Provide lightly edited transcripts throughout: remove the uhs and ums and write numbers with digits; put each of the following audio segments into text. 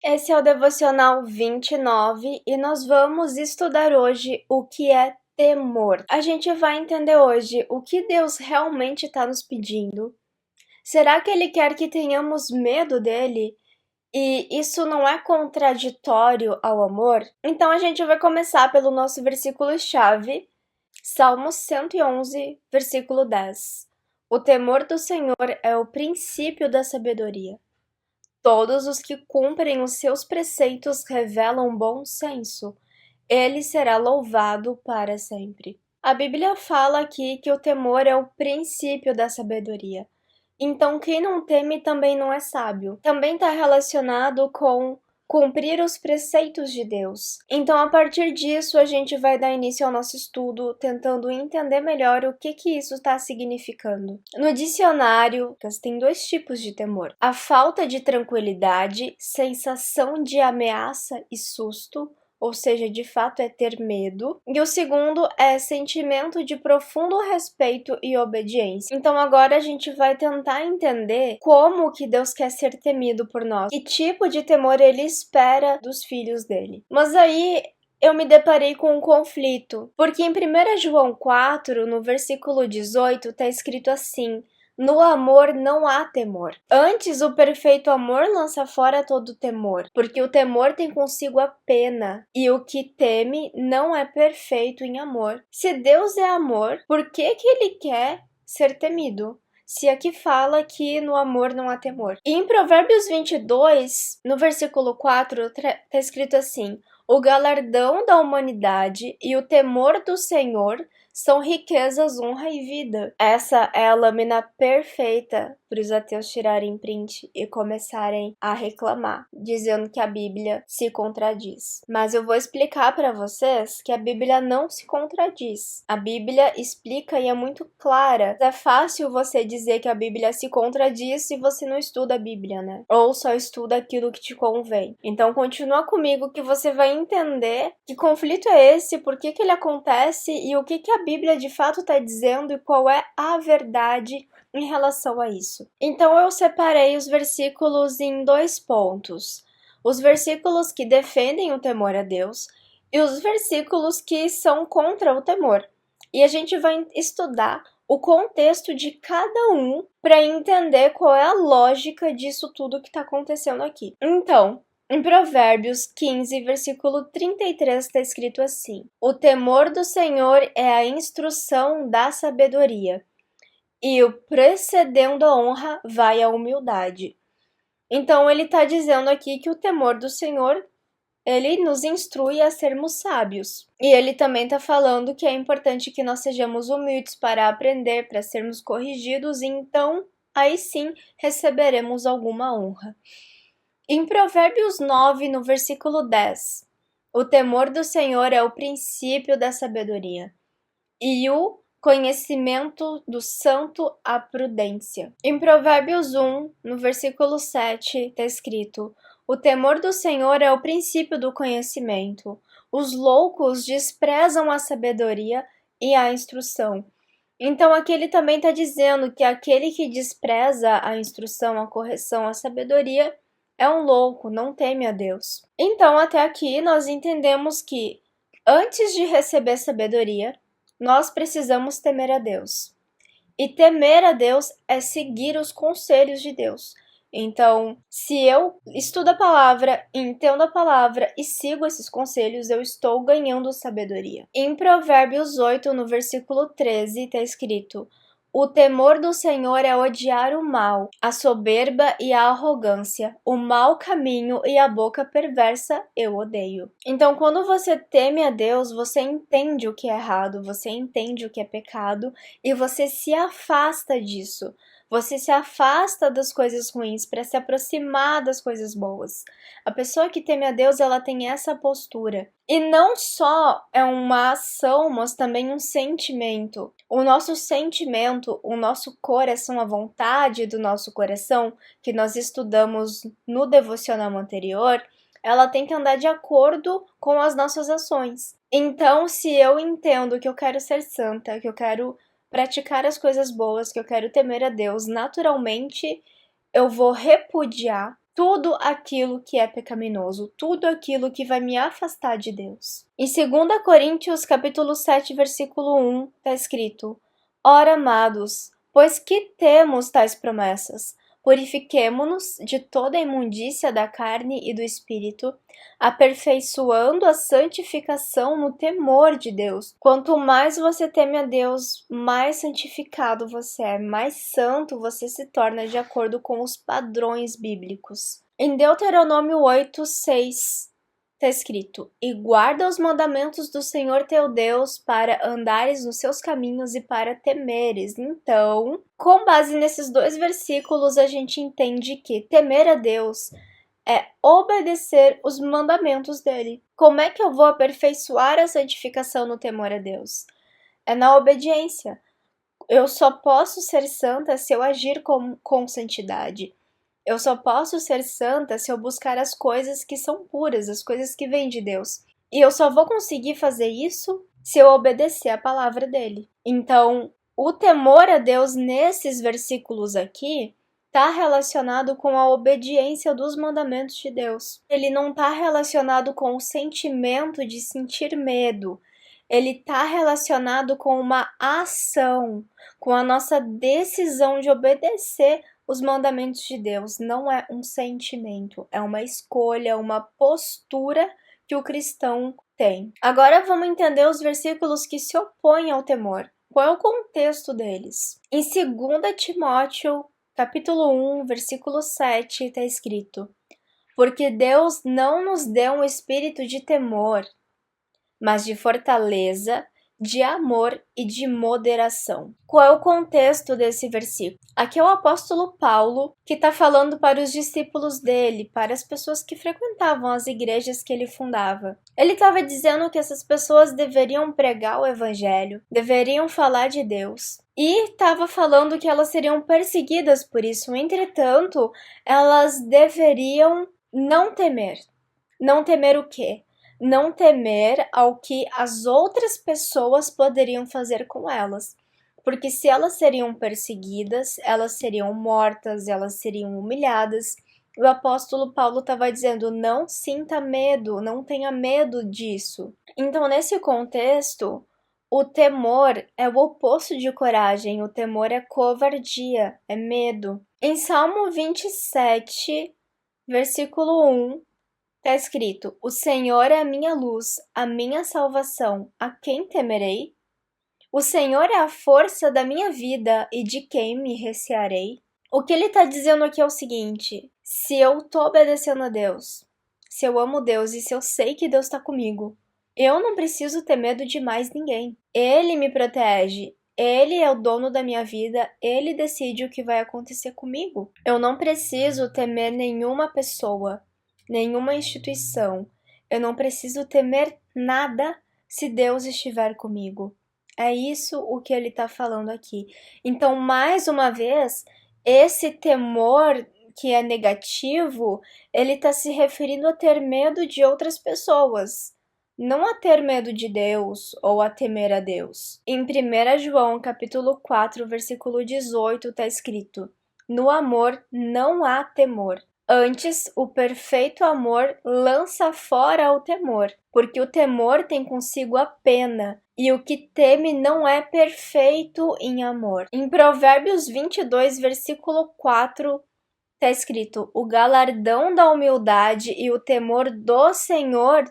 Esse é o Devocional 29 e nós vamos estudar hoje o que é temor. A gente vai entender hoje o que Deus realmente está nos pedindo. Será que Ele quer que tenhamos medo dele? E isso não é contraditório ao amor? Então a gente vai começar pelo nosso versículo-chave, Salmos 111, versículo 10. O temor do Senhor é o princípio da sabedoria. Todos os que cumprem os seus preceitos revelam bom senso. Ele será louvado para sempre. A Bíblia fala aqui que o temor é o princípio da sabedoria. Então, quem não teme também não é sábio. Também está relacionado com cumprir os preceitos de Deus. Então, a partir disso, a gente vai dar início ao nosso estudo, tentando entender melhor o que isso está significando. No dicionário, tem dois tipos de temor: a falta de tranquilidade, sensação de ameaça e susto, ou seja, de fato é ter medo. E o segundo é sentimento de profundo respeito e obediência. Então agora a gente vai tentar entender como que Deus quer ser temido por nós, que tipo de temor ele espera dos filhos dele. Mas aí eu me deparei com um conflito, porque em 1 João 4, no versículo 18, está escrito assim: no amor não há temor. Antes, o perfeito amor lança fora todo temor, porque o temor tem consigo a pena, e o que teme não é perfeito em amor. Se Deus é amor, por que ele quer ser temido? Se aqui fala que no amor não há temor. E em Provérbios 22, no versículo 4, está escrito assim: o galardão da humanidade e o temor do Senhor são riquezas, honra e vida. Essa é a lâmina perfeita para os ateus tirarem print e começarem a reclamar, dizendo que a Bíblia se contradiz. Mas eu vou explicar para vocês que a Bíblia não se contradiz. A Bíblia explica e é muito clara. É fácil você dizer que a Bíblia se contradiz se você não estuda a Bíblia, né? Ou só estuda aquilo que te convém. Então continua comigo que você vai entender que conflito é esse, por que ele acontece e o que a Bíblia de fato está dizendo e qual é a verdade em relação a isso. Então eu separei os versículos em dois pontos: os versículos que defendem o temor a Deus e os versículos que são contra o temor. E a gente vai estudar o contexto de cada um para entender qual é a lógica disso tudo que está acontecendo aqui. Então, em Provérbios 15, versículo 33, está escrito assim: o temor do Senhor é a instrução da sabedoria, e o precedendo a honra vai a humildade. Então ele está dizendo aqui que o temor do Senhor, ele nos instrui a sermos sábios. E ele também está falando que é importante que nós sejamos humildes para aprender, para sermos corrigidos, e então aí sim receberemos alguma honra. Em Provérbios 9, no versículo 10, o temor do Senhor é o princípio da sabedoria, e o conhecimento do santo a prudência. Em Provérbios 1, no versículo 7, está escrito: o temor do Senhor é o princípio do conhecimento. Os loucos desprezam a sabedoria e a instrução. Então aqui ele também está dizendo que aquele que despreza a instrução, a correção, a sabedoria é um louco, não teme a Deus. Então até aqui nós entendemos que antes de receber sabedoria, nós precisamos temer a Deus. E temer a Deus é seguir os conselhos de Deus. Então, se eu estudo a palavra, entendo a palavra e sigo esses conselhos, eu estou ganhando sabedoria. Em Provérbios 8, no versículo 13, está escrito: o temor do Senhor é odiar o mal, a soberba e a arrogância, o mau caminho e a boca perversa eu odeio. Então, quando você teme a Deus, você entende o que é errado, você entende o que é pecado e você se afasta disso. Você se afasta das coisas ruins para se aproximar das coisas boas. A pessoa que teme a Deus, ela tem essa postura. E não só é uma ação, mas também um sentimento. O nosso sentimento, o nosso coração, a vontade do nosso coração, que nós estudamos no devocional anterior, ela tem que andar de acordo com as nossas ações. Então, se eu entendo que eu quero ser santa, que eu quero praticar as coisas boas, que eu quero temer a Deus, naturalmente eu vou repudiar tudo aquilo que é pecaminoso, tudo aquilo que vai me afastar de Deus. Em 2 Coríntios, capítulo 7, versículo 1, está escrito: Ora, amados, pois que temos tais promessas? Purifiquemo-nos de toda a imundícia da carne e do espírito, aperfeiçoando a santificação no temor de Deus. Quanto mais você teme a Deus, mais santificado você é, mais santo você se torna de acordo com os padrões bíblicos. Em Deuteronômio 8:6 está escrito: E guarda os mandamentos do Senhor teu Deus para andares nos seus caminhos e para temeres. Então, com base nesses dois versículos, a gente entende que temer a Deus é obedecer os mandamentos dele. Como é que eu vou aperfeiçoar a santificação no temor a Deus? É na obediência. Eu só posso ser santa se eu agir com santidade. Eu só posso ser santa se eu buscar as coisas que são puras, as coisas que vêm de Deus. E eu só vou conseguir fazer isso se eu obedecer a palavra dele. Então, o temor a Deus nesses versículos aqui está relacionado com a obediência dos mandamentos de Deus. Ele não está relacionado com o sentimento de sentir medo. Ele está relacionado com uma ação, com a nossa decisão de obedecer os mandamentos de Deus. Não é um sentimento, é uma escolha, uma postura que o cristão tem. Agora vamos entender os versículos que se opõem ao temor. Qual é o contexto deles? Em 2 Timóteo, capítulo 1, versículo 7, está escrito: Porque Deus não nos deu um espírito de temor, mas de fortaleza, de amor e de moderação. Qual é o contexto desse versículo? Aqui é o apóstolo Paulo que está falando para os discípulos dele, para as pessoas que frequentavam as igrejas que ele fundava. Ele estava dizendo que essas pessoas deveriam pregar o evangelho, deveriam falar de Deus. E estava falando que elas seriam perseguidas por isso. Entretanto, elas deveriam não temer. Não temer o quê? Não temer ao que as outras pessoas poderiam fazer com elas. Porque se elas seriam perseguidas, elas seriam mortas, elas seriam humilhadas. O apóstolo Paulo estava dizendo: não sinta medo, não tenha medo disso. Então, nesse contexto, o temor é o oposto de coragem, o temor é covardia, é medo. Em Salmo 27, versículo 1, está escrito: O Senhor é a minha luz, a minha salvação, a quem temerei? O Senhor é a força da minha vida, e de quem me recearei? O que ele está dizendo aqui é o seguinte: se eu estou obedecendo a Deus, se eu amo Deus e se eu sei que Deus está comigo, eu não preciso ter medo de mais ninguém. Ele me protege, ele é o dono da minha vida, ele decide o que vai acontecer comigo. Eu não preciso temer nenhuma pessoa, nenhuma instituição. Eu não preciso temer nada se Deus estiver comigo. É isso o que ele está falando aqui. Então, mais uma vez, esse temor que é negativo, ele está se referindo a ter medo de outras pessoas, não a ter medo de Deus ou a temer a Deus. Em 1 João, capítulo 4, versículo 18, está escrito: No amor não há temor. Antes, o perfeito amor lança fora o temor, porque o temor tem consigo a pena, e o que teme não é perfeito em amor. Em Provérbios 22, versículo 4, está escrito: O galardão da humildade e o temor do Senhor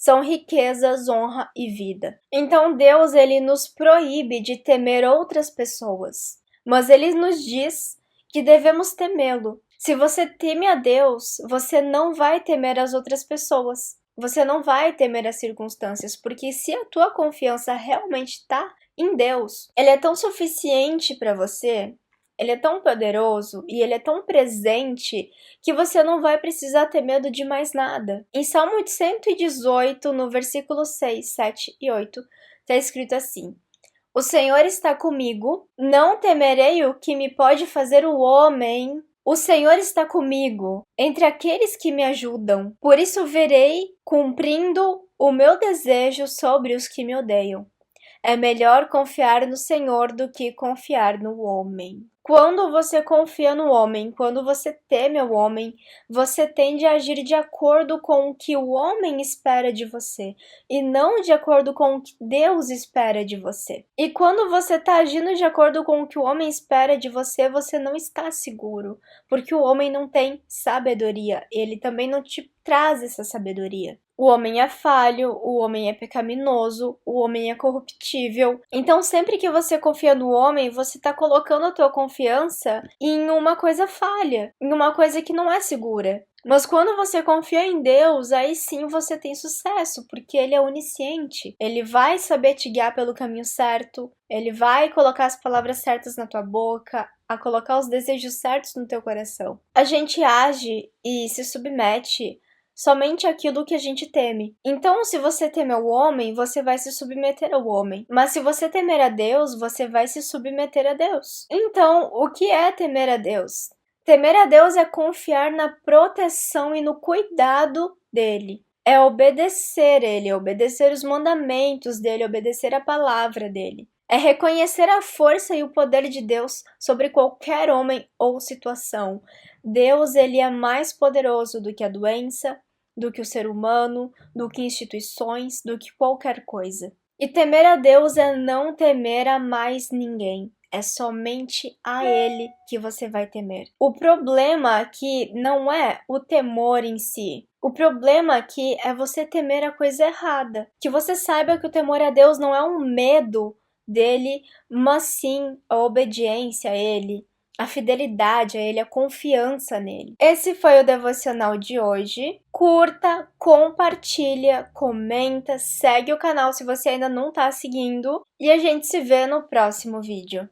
são riquezas, honra e vida. Então Deus, ele nos proíbe de temer outras pessoas, mas ele nos diz que devemos temê-lo. Se você teme a Deus, você não vai temer as outras pessoas. Você não vai temer as circunstâncias, porque se a tua confiança realmente está em Deus, ele é tão suficiente para você, ele é tão poderoso e ele é tão presente que você não vai precisar ter medo de mais nada. Em Salmo 118, no versículo 6, 7 e 8, está escrito assim: O Senhor está comigo, não temerei o que me pode fazer o homem. O Senhor está comigo, entre aqueles que me ajudam. Por isso verei cumprindo o meu desejo sobre os que me odeiam. É melhor confiar no Senhor do que confiar no homem. Quando você confia no homem, quando você teme o homem, você tende a agir de acordo com o que o homem espera de você e não de acordo com o que Deus espera de você. E quando você está agindo de acordo com o que o homem espera de você, você não está seguro, porque o homem não tem sabedoria, ele também não te traz essa sabedoria. O homem é falho, o homem é pecaminoso, o homem é corruptível. Então, sempre que você confia no homem, você está colocando a tua confiança em uma coisa falha, em uma coisa que não é segura. Mas quando você confia em Deus, aí sim você tem sucesso, porque Ele é onisciente. Ele vai saber te guiar pelo caminho certo, Ele vai colocar as palavras certas na tua boca, a colocar os desejos certos no teu coração. A gente age e se submete somente aquilo que a gente teme. Então, se você teme ao homem, você vai se submeter ao homem. Mas se você temer a Deus, você vai se submeter a Deus. Então, o que é temer a Deus? Temer a Deus é confiar na proteção e no cuidado dele. É obedecer ele, é obedecer os mandamentos dele, obedecer a palavra dele. É reconhecer a força e o poder de Deus sobre qualquer homem ou situação. Deus, ele é mais poderoso do que a doença, do que o ser humano, do que instituições, do que qualquer coisa. E temer a Deus é não temer a mais ninguém. É somente a Ele que você vai temer. O problema aqui não é o temor em si. O problema aqui é você temer a coisa errada. Que você saiba que o temor a Deus não é um medo dele, mas sim a obediência a Ele, a fidelidade a Ele, a confiança nele. Esse foi o devocional de hoje. Curta, compartilha, comenta, segue o canal se você ainda não está seguindo e a gente se vê no próximo vídeo.